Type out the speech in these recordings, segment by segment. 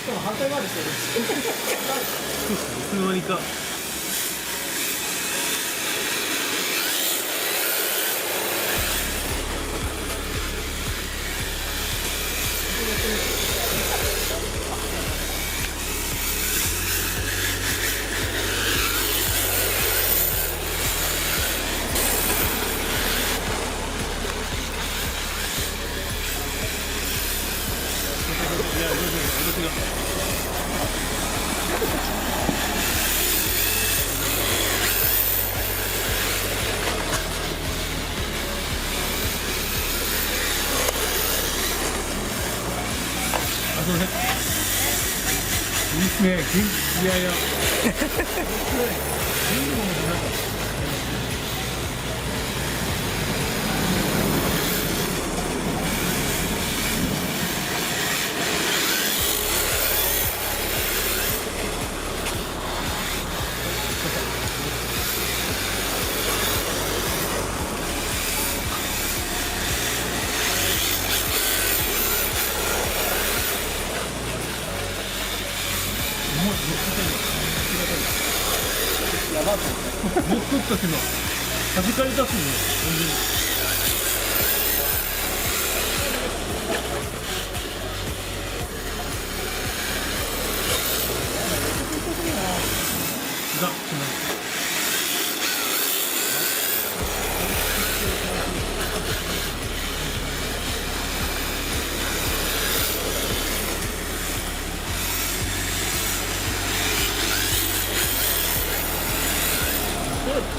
かも反対回りしてる。いつの間にか。いや、私が。すいません。いいっすね。いやいや。いいものでなんか。やばいと思って。もう作ったけど、弾かれたっすね。本当に。が、します。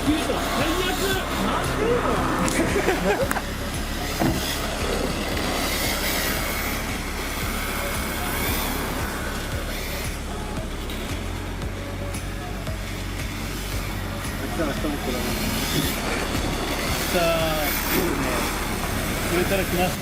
消えた。最悪。なんでよ。明日もこれ。さあ、そうですね。これから来ます。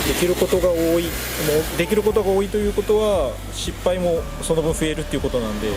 できることが多い、もうできることが多いということは失敗もその分増えるっていうことなんで。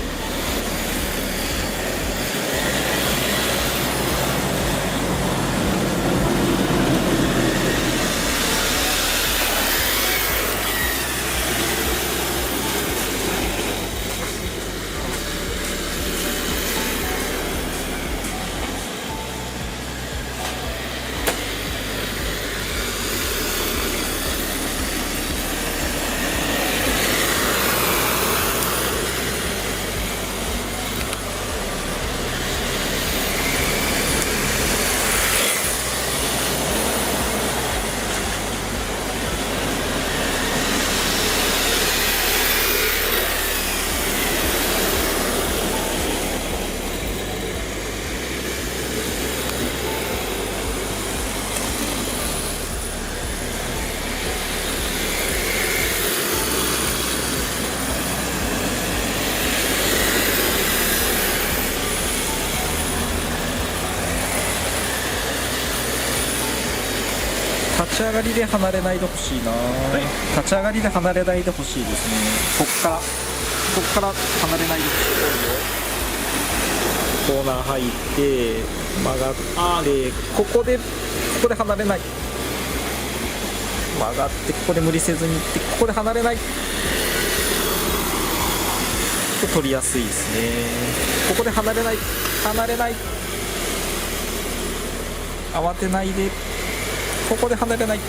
立ち上がりで離れないでほしいな、立ち上がりで離れないでほしいですね。こっから離れないでほしい。コーナー入って曲がってここで離れない、曲がってここで無理せずに行ってここで離れない、取りやすいですね。ここで離れない、離れない、慌てないで、ここで離れない。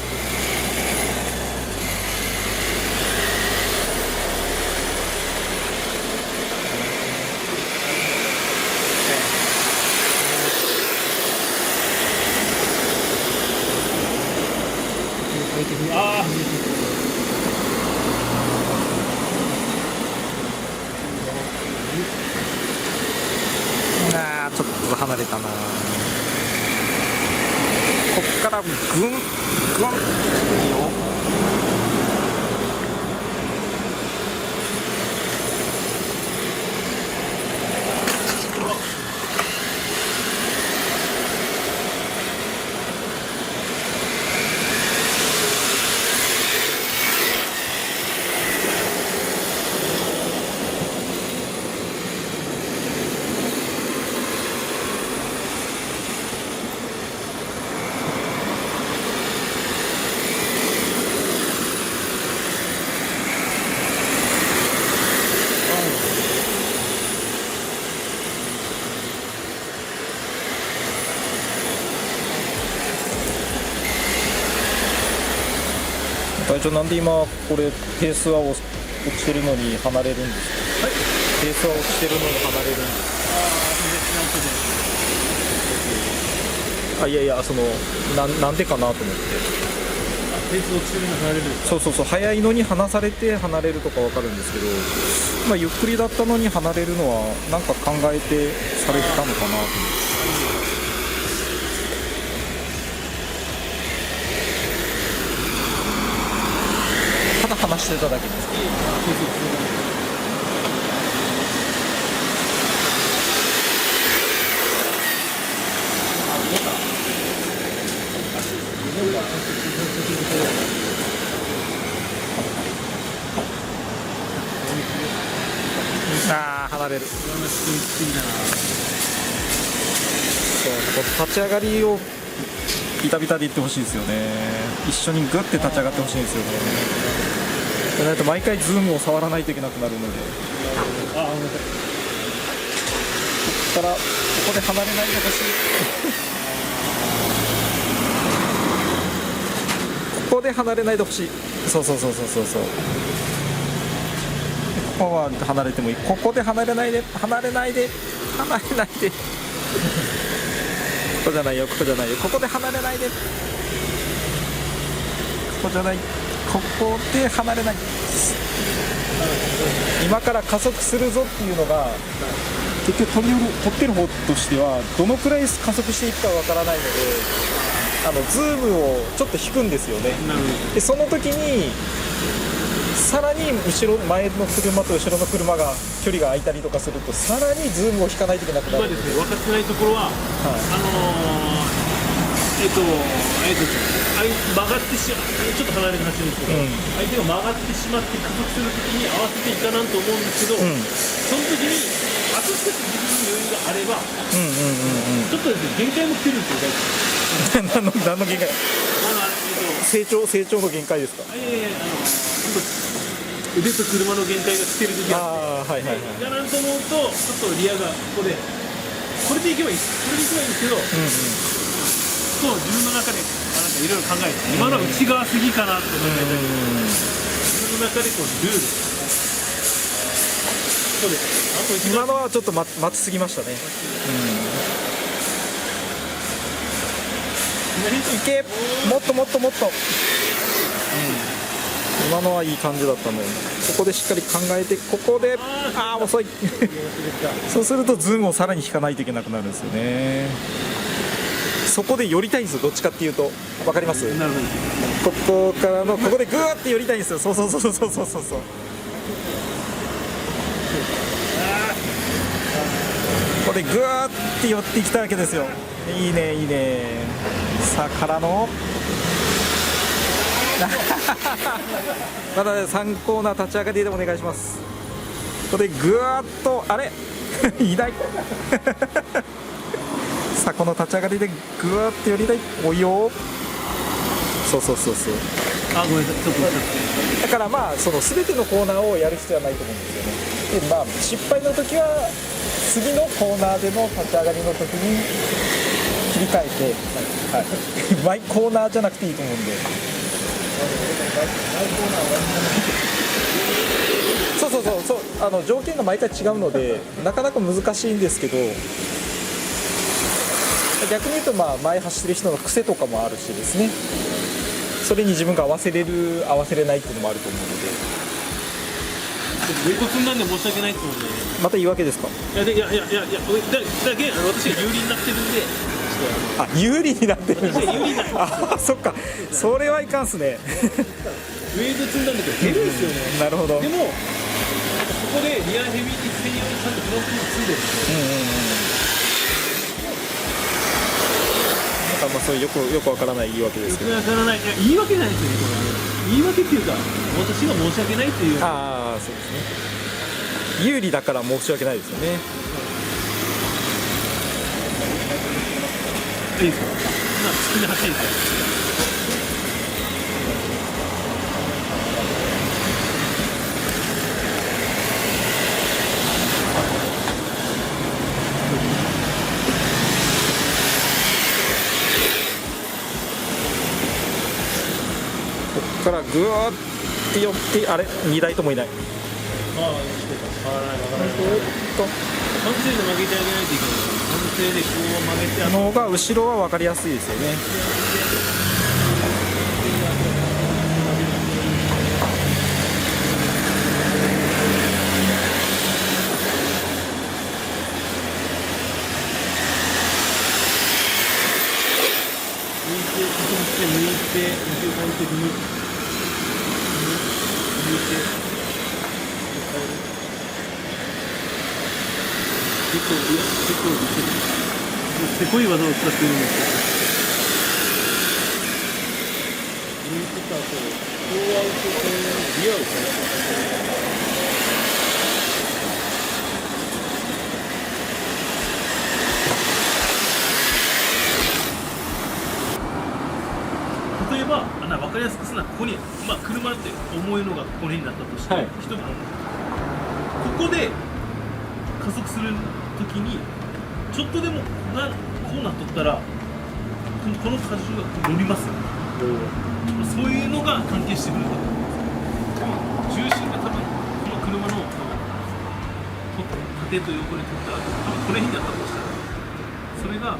ああー、ちょっと離れたな。こっからグングンいいよ。隊長、なんで今これペースは落ちてるのに離れるんですか？はい。ペースは落ちてるのに離れるんですか？いやいや、そのなんでかなと思って。ペース落ちてるの離れる。そうそうそう、速いのに離されて離れるとかわかるんですけど、まあ、ゆっくりだったのに離れるのはなんか考えてされてたのかなと思って。ただ話してただけです。ああ、離れる。そう、立ち上がりをビタビタでいってほしいですよね。一緒にグッて立ち上がってほしいんですよね。じゃないと毎回ズームを触らないといけなくなるので。あ、ごめんなさい。ここからここで離れないでほしい。ここで離れないでほしい。そうそうそうそうそうそう。ここは離れてもいい。ここで離れないで、離れないで、離れないで。ここじゃないよ、ここじゃないよ。ここで離れないで。ここじゃない。ここで離れない。今から加速するぞっていうのが結局取ってる方としてはどのくらい加速していくかわからないので、ズームをちょっと引くんですよね。でその時にさらに前の車と後ろの車が距離が空いたりとかすると、さらにズームを引かないといけなくなる。今ですね、分かってないところは、曲がってちょっと離れて走るんですけど、相手が曲がってしまって加速するときに合わせていかなんと思うんですけど、その時にあと少し自分に余裕があれば、ちょっとですね、限界も来てるんですよ。何の限界？成長の限界ですか？腕と車の限界が来てる時があって、だなんと思うと、ちょっとリアがここで、これでいけばいいです。これでいけばいいんですけど、そう自分の中でなんかいろいろ考えて、今のは内側すぎかなって思ってたり、自分の中でこうルール。そうです。今のはちょっと待ちすぎましたね。いけ、もっともっともっと。今のはいい感じだったので、ここでしっかり考えて、ここで遅い。そうするとズームをさらに引かないといけなくなるんですよね。そこで寄りたいんですよ、どっちかっていうと。分かります？ここからのここでグーって寄りたいんですよ。そうそうそうそうそうそうそう。ここでグーって寄ってきたわけですよ。いいねいいね。さあからのまだ、ね、参考な立ち上がりでお願いします。ここでぐーっとあれいないさあこの立ち上がりでぐーっと寄りたい。おいよ。そうそうそうそう。あ、ごめんなさい、ちょっとだからまあその全てのコーナーをやる必要はないと思うんですよね。でまあ失敗の時は次のコーナーでの立ち上がりの時に切り替えて、はい、毎コーナーじゃなくていいと思うんで。そう条件が毎回違うのでなかなか難しいんですけど、逆に言うとまあ前走ってる人の癖とかもあるしですね、それに自分が合わせれる合わせれないっていうのもあると思うので。ウェイト積んだんで申し訳ないって思うんで、また言い訳ですか？いやだけ私が有利になってるんで、あ、有利になってるんです有利になってる。あ、そっか、それはいかんっすね。ウェイト積んだんだけど減るんですよね。なるほど。でもそこでリアヘビーに専用にちゃんとフロントに積んでるんですよ。なんかまあそういうよくわからない言い訳ですけど。よくわからない。いや言い訳じゃないですよね、これね。言い訳っていうか私が申し訳ないっていう。ああ、そうですね。有利だから申し訳ないですよね。いいですか？好きな走りですか？ここからぐわーって寄ってあれ2台ともいない。ああ、変わらない完成で曲げてあげないといけない。完成でこう曲げての方が後ろは分かりやすいですよね。抜いて抜いて結構せこい技を使ってるんですけど、抜いてた後、フォアアウトでリアをされて例えば分かりやすくするのはここに、まあ、車って重いのがこれになったとして、はい、人がここで加速するときにちょっとでもこうなっとったらこの荷重が乗りますよね。そういうのが関係してくるんだと思うんですよ。重心が多分この車の縦と横に取ったら多分これになったとしたら、それがいわ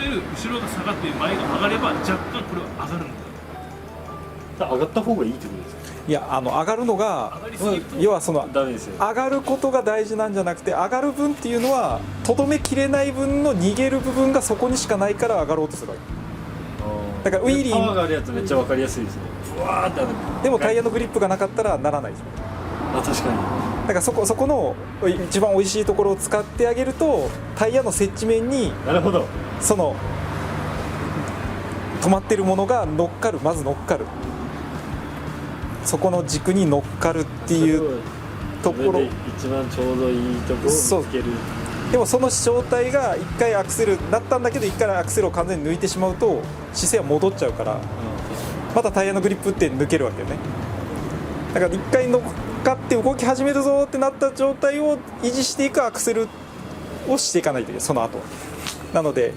ゆる後ろが下がって前が上がれば若干これは上がるんだ。上がった方がいいってことですか？いや上がるのが要はそのダメですよ。上がることが大事なんじゃなくて、上がる分っていうのはとどめきれない分の逃げる部分がそこにしかないから上がろうとするわけだから。ウィーリーパワーがあるやつめっちゃ分かりやすいですね。わーってでもタイヤのグリップがなかったらならないですよ。あ、確かに。だからそこの一番美味しいところを使ってあげると、タイヤの接地面になるほど、その止まってるものが乗っかる、まず乗っかる、そこの軸に乗っかるっていうところ、一番ちょうどいいところを見つける。でもその状態が1回アクセルなったんだけど、1回アクセルを完全に抜いてしまうと姿勢は戻っちゃうから、またタイヤのグリップって抜けるわけよね。だから1回乗っかって動き始めるぞってなった状態を維持していくアクセルをしていかないといけない、その後なので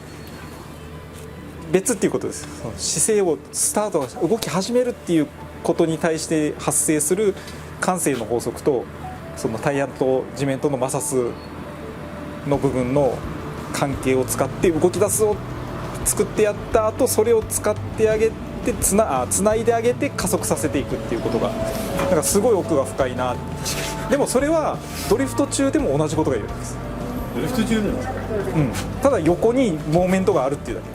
別っていうことです。その姿勢をスタート動き始めるっていうことに対して発生する慣性の法則と、そのタイヤと地面との摩擦の部分の関係を使って動き出すを作ってやった後、それを使ってあげてつないであげて加速させていくっていうことが、だからすごい奥が深いな。でもそれはドリフト中でも同じことが言えるんです。ドリフト中なんですか？ただ横にモーメントがあるっていうだけ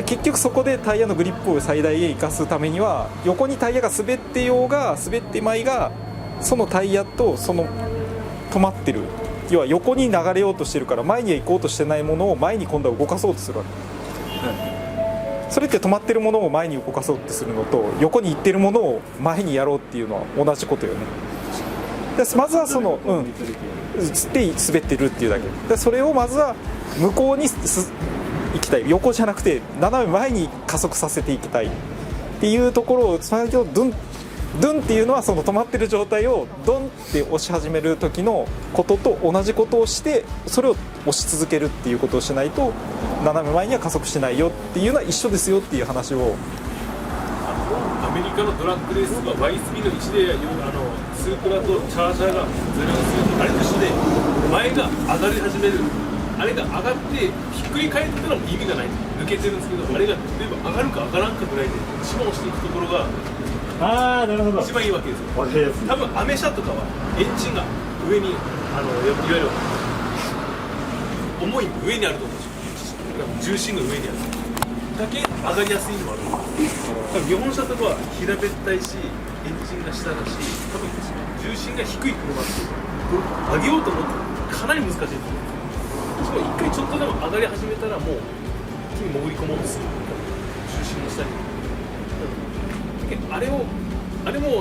で、結局そこでタイヤのグリップを最大へ生かすためには、横にタイヤが滑ってようが滑ってまいが、そのタイヤとその止まってる、要は横に流れようとしてるから、前に行こうとしてないものを前に今度は動かそうとするわけ、それって止まってるものを前に動かそうとするのと、横に行ってるものを前にやろうっていうのは同じことよね。でまずはそので滑ってるっていうだけで、それをまずは向こうに行きたい、横じゃなくて斜め前に加速させていきたいっっていうところを最初ドゥンっていうのはその止まってる状態をドンって押し始める時のことと同じことをしてそれを押し続けるっていうことをしないと斜め前には加速しないよっていうのは一緒ですよっていう話をアメリカのドラッグレースが Y スピード1でスープラとチャージャーがずれをするあれと一緒で前が上がり始めるあれが上がってひっくり返ったらもう意味がない抜けてるんですけどあれが例えば上がるか上がらんかぐらいで一番押していくところがああなるほど一番いいわけですよ。わかりやすい。多分アメ車とかはエンジンが上にいわゆる重い上にあると思うんですよ。重心が上にあるだけ上がりやすいのもある。多分日本車とかは平べったいしエンジンが下だし多分重心が低い車ってこれ上げようと思ってかなり難しいと思うんですよ。しかも一回ちょっとでも上がり始めたらもう一気に潜り込もうとする重心の下に。あれも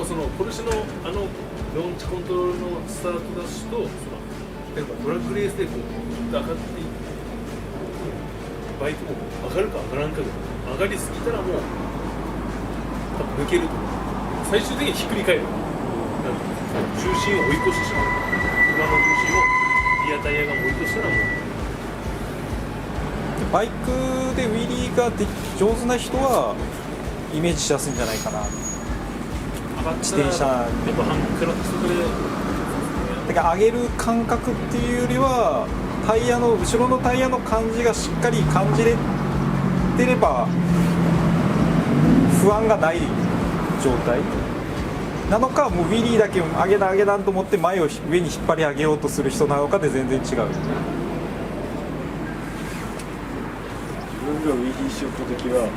そのポルシェのローンチコントロールのスタートダッシュと例えばドラッグレースでこう上がっていってバイクも上がるか上がらんかで上がりすぎたらもう多分抜けると最終的にひっくり返る重心を追い越してしまう車の重心をリアタイヤが追い越したらもうバイクでウィリーが上手な人はイメージしやすいんじゃないかな。自転車でも半クラッチとかでだから上げる感覚っていうよりはタイヤの後ろのタイヤの感じがしっかり感じれてれば不安がない状態なのかもうウィリーだけ上げだと思って前を上に引っ張り上げようとする人なのかで全然違う。自分がウィリーしよった時は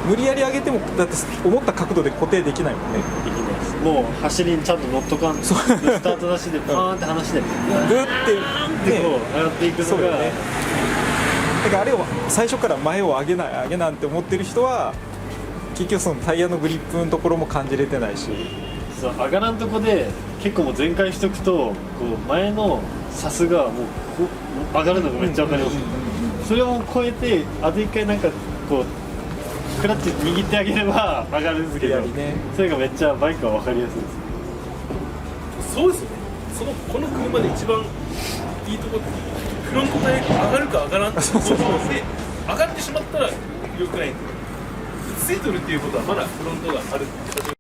無理やり上げてもだって思った角度で固定できないもんね。できないです。もう走りにちゃんと乗っとかんとスタートなしでパーンって離してグッてこう上がっていくのが、そうよね。だからあれを最初から前を上げなんて思ってる人は結局そのタイヤのグリップのところも感じれてないし、そう上がらんとこで結構もう全開しとくとこう前のサスがもうこう上がるのがめっちゃ分かります。それを超えてあと一回なんかこうクラッチ握ってあげれば上がるんですけど、ね、それがめっちゃバイクは分かりやすいです。そうですよね。この車で一番いいところフロントタイヤが上がるか上がらんかで上がってしまったら良くないんでついとるっていうことはまだフロントがある